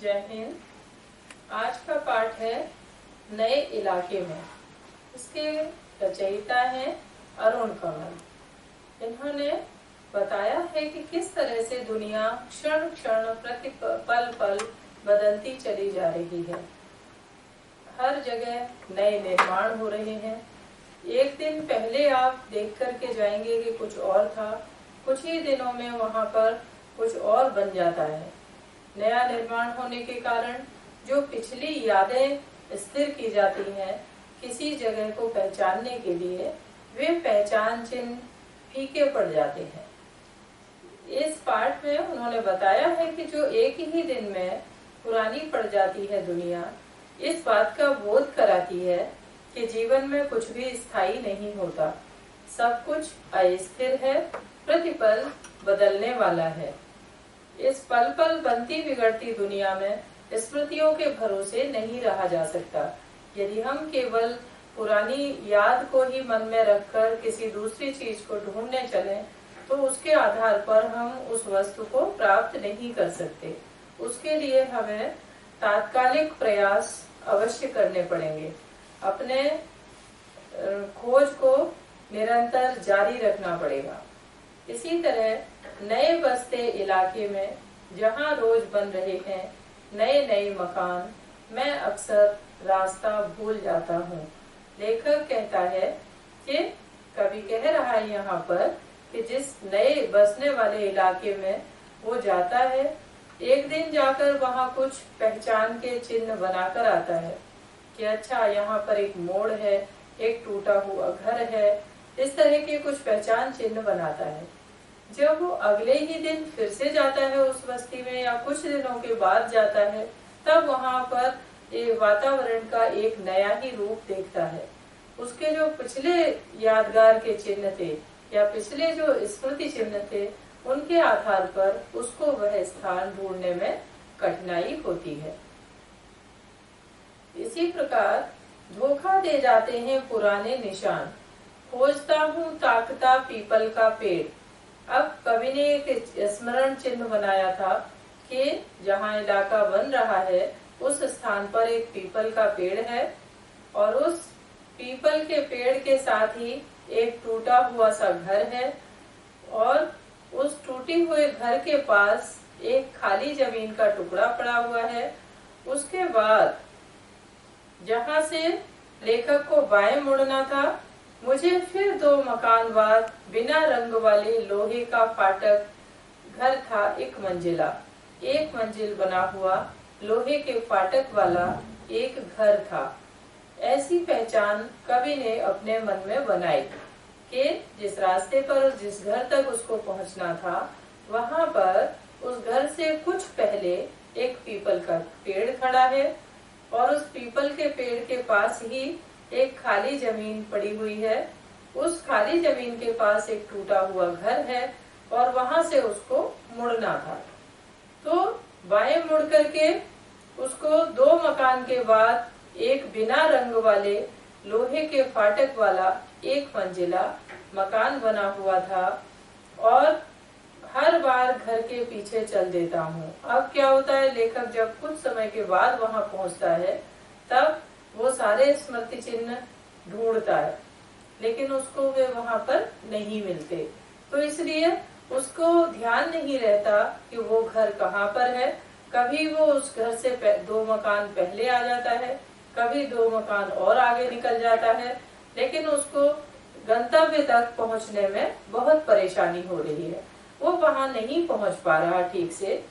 जय हिंद। आज का पाठ है नए इलाके में। इसके रचयिता हैं अरुण कमल। इन्होंने बताया है कि किस तरह से दुनिया क्षण क्षण प्रति पल पल बदलती चली जा रही है। हर जगह नए निर्माण हो रहे हैं। एक दिन पहले आप देख करके जाएंगे कि कुछ और था, कुछ ही दिनों में वहां पर कुछ और बन जाता है। नया निर्माण होने के कारण जो पिछली यादें स्थिर की जाती हैं किसी जगह को पहचानने के लिए, वे पहचान चिन्ह फीके पड़ जाते हैं। इस पाठ में उन्होंने बताया है कि जो एक ही दिन में पुरानी पड़ जाती है दुनिया, इस बात का बोध कराती है कि जीवन में कुछ भी स्थायी नहीं होता। सब कुछ अस्थिर है, प्रतिपल बदलने वाला है। इस पल पल बनती बिगड़ती दुनिया में स्मृतियों के भरोसे नहीं रहा जा सकता। यदि हम केवल पुरानी याद को ही मन में रखकर किसी दूसरी चीज को ढूंढने चलें, तो उसके आधार पर हम उस वस्तु को प्राप्त नहीं कर सकते। उसके लिए हमें तात्कालिक प्रयास अवश्य करने पड़ेंगे। अपने खोज को निरंतर जारी रखना पड़ेगा। इसी तरह नए बसते इलाके में जहाँ रोज बन रहे हैं नए नए मकान, मैं अक्सर रास्ता भूल जाता हूँ। लेखक कहता है कि कवि कह रहा है यहाँ पर कि जिस नए बसने वाले इलाके में वो जाता है, एक दिन जाकर वहाँ कुछ पहचान के चिन्ह बनाकर आता है कि अच्छा यहाँ पर एक मोड़ है, एक टूटा हुआ घर है। इस तरह के कुछ पहचान चिन्ह बनाता है। जब वो अगले ही दिन फिर से जाता है उस बस्ती में या कुछ दिनों के बाद जाता है, तब वहाँ पर ये वातावरण का एक नया ही रूप देखता है। उसके जो पिछले यादगार के चिन्ह थे या पिछले जो स्मृति चिन्ह थे, उनके आधार पर उसको वह स्थान ढूंढने में कठिनाई होती है। इसी प्रकार धोखा दे जाते हैं पुराने निशान। खोजता हूँ ताकता पीपल का पेड़। अब कवि ने एक स्मरण चिन्ह बनाया था कि जहाँ इलाका बन रहा है उस स्थान पर एक पीपल का पेड़ है और उस पीपल के पेड़ के साथ ही एक टूटा हुआ सा घर है और उस टूटी हुए घर के पास एक खाली जमीन का टुकड़ा पड़ा हुआ है। उसके बाद जहाँ से लेखक को बाएं मुड़ना था, मुझे फिर 2 मकान बाद बिना रंग वाले लोहे का फाटक घर था, एक मंजिल बना हुआ लोहे के फाटक वाला एक घर था। ऐसी पहचान कवि ने अपने मन में बनाई कि जिस रास्ते पर जिस घर तक उसको पहुंचना था, वहां पर उस घर से कुछ पहले एक पीपल का पेड़ खड़ा है और उस पीपल के पेड़ के पास ही एक खाली जमीन पड़ी हुई है। उस खाली जमीन के पास एक टूटा हुआ घर है और वहां से उसको मुड़ना था। तो बाएं मुड़ करके उसको 2 मकान के बाद एक बिना रंग वाले लोहे के फाटक वाला एक मंजिला मकान बना हुआ था और हर बार घर के पीछे चल देता हूँ। अब क्या होता है, लेखक जब कुछ समय के बाद वहां पहुंचता है तब वो सारे स्मृति चिन्ह ढूंढता है, लेकिन उसको वे वहां पर नहीं मिलते। तो इसलिए उसको ध्यान नहीं रहता कि वो घर कहाँ पर है। कभी वो उस घर से 2 मकान पहले आ जाता है, कभी 2 मकान और आगे निकल जाता है, लेकिन उसको गंतव्य तक पहुंचने में बहुत परेशानी हो रही है। वो वहां नहीं पहुंच पा रहा ठीक से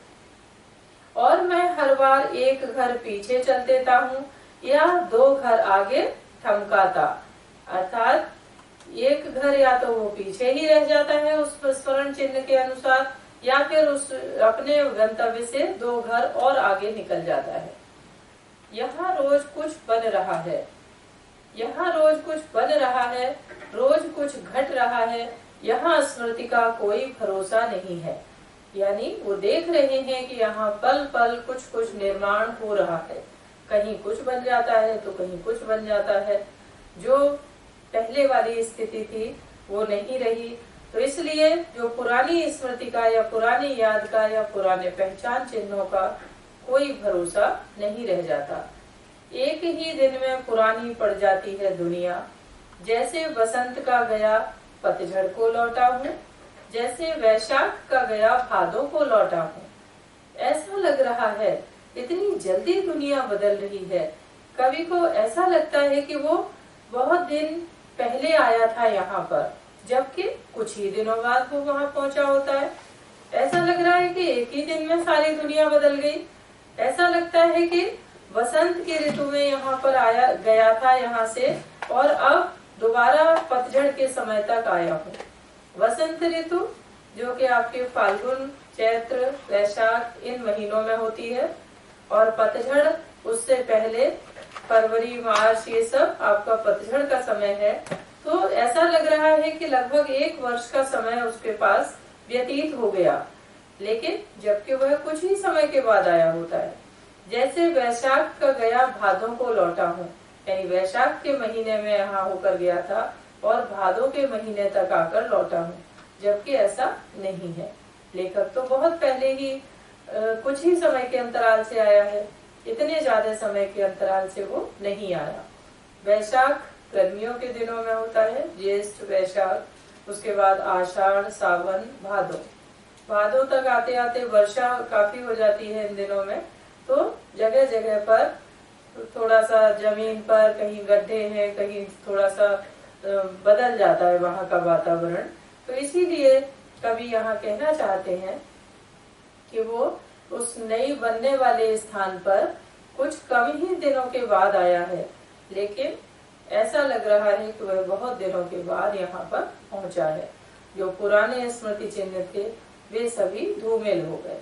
और मैं हर बार एक घर पीछे चल देता हूँ या 2 घर आगे ठमकाता, अर्थात एक घर या तो वो पीछे ही रह जाता है उस स्मरण चिन्ह के अनुसार या फिर उस अपने गंतव्य से 2 घर और आगे निकल जाता है। यहाँ रोज कुछ बन रहा है, यहाँ रोज कुछ बन रहा है, रोज कुछ घट रहा है। यहाँ स्मृति का कोई भरोसा नहीं है। यानी वो देख रहे हैं कि यहाँ पल पल कुछ कुछ निर्माण हो रहा है। कहीं कुछ बन जाता है तो कहीं कुछ बन जाता है। जो पहले वाली स्थिति थी वो नहीं रही। तो इसलिए जो पुरानी स्मृति का या पुरानी याद का या पुराने पहचान चिन्हों का कोई भरोसा नहीं रह जाता। एक ही दिन में पुरानी पड़ जाती है दुनिया, जैसे बसंत का गया पतझड़ को लौटा हूँ, जैसे वैशाख का गया भादों को लौटा हूँ। ऐसा लग रहा है इतनी जल्दी दुनिया बदल रही है। कवि को ऐसा लगता है कि वो बहुत दिन पहले आया था यहाँ पर, जबकि कुछ ही दिनों बाद वो वहाँ पहुंचा होता है। ऐसा लग रहा है कि एक ही दिन में सारी दुनिया बदल गई। ऐसा लगता है कि वसंत की ऋतु में यहाँ पर आया गया था यहाँ से, और अब दोबारा पतझड़ के समय तक आया हूँ। वसंत ऋतु जो कि आपके फाल्गुन, चैत्र, वैशाख इन महीनों में होती है, और पतझड़ उससे पहले फरवरी, मार्च, ये सब आपका पतझड़ का समय है। तो ऐसा लग रहा है कि लगभग 1 वर्ष का समय उसके पास व्यतीत हो गया, लेकिन जबकि वह कुछ ही समय के बाद आया होता है। जैसे वैशाख का गया भादों को लौटा हूँ, यानी वैशाख के महीने में यहाँ होकर गया था और भादों के महीने तक आकर लौटा हूँ, जबकि ऐसा नहीं है। लेखक तो बहुत पहले ही कुछ ही समय के अंतराल से आया है, इतने ज्यादा समय के अंतराल से वो नहीं आया। वैशाख गर्मियों के दिनों में होता है, ज्येष्ठ, वैशाख, उसके बाद आषाढ़, सावन, भादो। भादो तक आते आते वर्षा काफी हो जाती है इन दिनों में। तो जगह जगह पर थोड़ा सा जमीन पर कहीं गड्ढे हैं, कहीं थोड़ा सा बदल जाता है वहाँ का वातावरण। तो इसीलिए कवि यहाँ कहना चाहते हैं कि वो उस नई बनने वाले स्थान पर कुछ कम ही दिनों के बाद आया है, लेकिन ऐसा लग रहा है कि वह बहुत दिनों के बाद यहाँ पर पहुंचा है। जो पुराने स्मृति चिन्ह थे वे सभी धूमिल हो गए।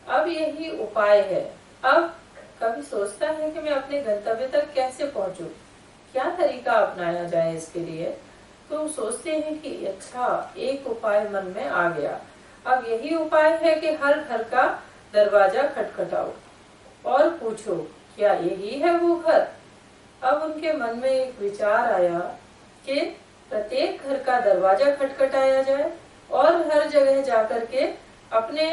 अब यही उपाय है। अब कभी सोचता है कि मैं अपने गंतव्य तक कैसे पहुंचूं, क्या तरीका अपनाया जाए इसके लिए। तो सोचते हैं कि अच्छा, एक उपाय मन में आ गया। अब यही उपाय है कि हर घर का दरवाजा खटखटाओ और पूछो क्या यही है वो घर। अब उनके मन में एक विचार आया कि प्रत्येक घर का दरवाजा खटखटाया जाए और हर जगह जाकर के अपने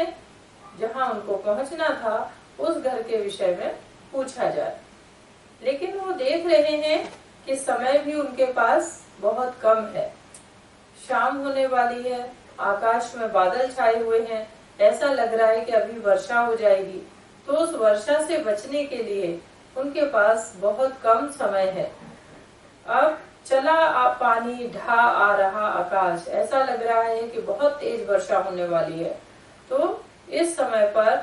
जहां उनको पहुंचना था उस घर के विषय में पूछा जाए। लेकिन वो देख रहे हैं कि समय भी उनके पास बहुत कम है। शाम होने वाली है, आकाश में बादल छाए हुए हैं, ऐसा लग रहा है कि अभी वर्षा हो जाएगी। तो उस वर्षा से बचने के लिए उनके पास बहुत कम समय है। अब चला पानी ढा आ रहा आकाश, ऐसा लग रहा है कि बहुत तेज वर्षा होने वाली है। तो इस समय पर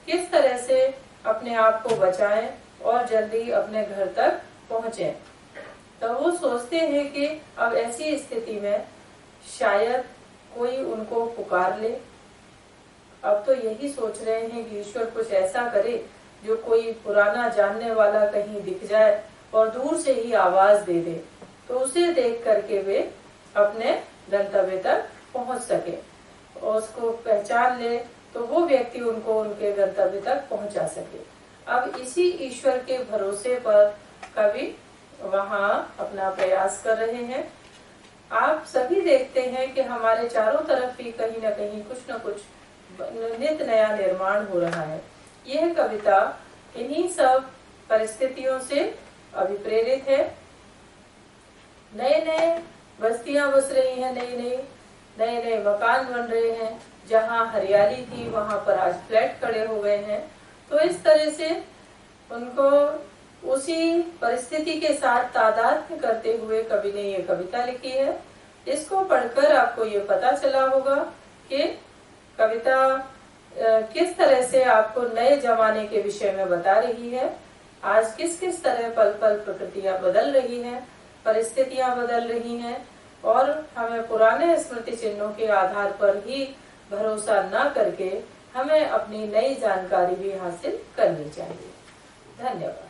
किस तरह से अपने आप को बचाएं और जल्दी अपने घर तक पहुंचें। तो वो सोचते हैं कि अब ऐसी स्थिति में शायद कोई उनको पुकार ले। अब तो यही सोच रहे हैं कि ईश्वर कुछ ऐसा करे जो कोई पुराना जानने वाला कहीं दिख जाए और दूर से ही आवाज दे दे, तो उसे देख करके वे अपने गंतव्य तक पहुंच सके और उसको पहचान ले, तो वो व्यक्ति उनको उनके गंतव्य तक पहुंचा सके। अब इसी ईश्वर के भरोसे पर कवि वहाँ अपना प्रयास कर रहे हैं। आप सभी देखते हैं कि हमारे चारों तरफ ही कहीं न कहीं कुछ न कुछ नित नया निर्माण हो रहा है। यह कविता इन्हीं सब परिस्थितियों से अभिप्रेरित है। नए नए बस्तियां बस रही हैं, नए नए मकान बन रहे हैं। जहां हरियाली थी वहां पर आज फ्लैट खड़े हो गए हैं। तो इस तरह से उनको उसी परिस्थिति के साथ तादात्म्य करते हुए कवि ने ये कविता लिखी है। इसको पढ़कर आपको ये पता चला होगा कि कविता किस तरह से आपको नए जमाने के विषय में बता रही है। आज किस किस तरह पल पल प्रकृतियां बदल रही हैं, परिस्थितियां बदल रही हैं, और हमें पुराने स्मृति चिन्हों के आधार पर ही भरोसा न करके हमें अपनी नई जानकारी भी हासिल करनी चाहिए। धन्यवाद।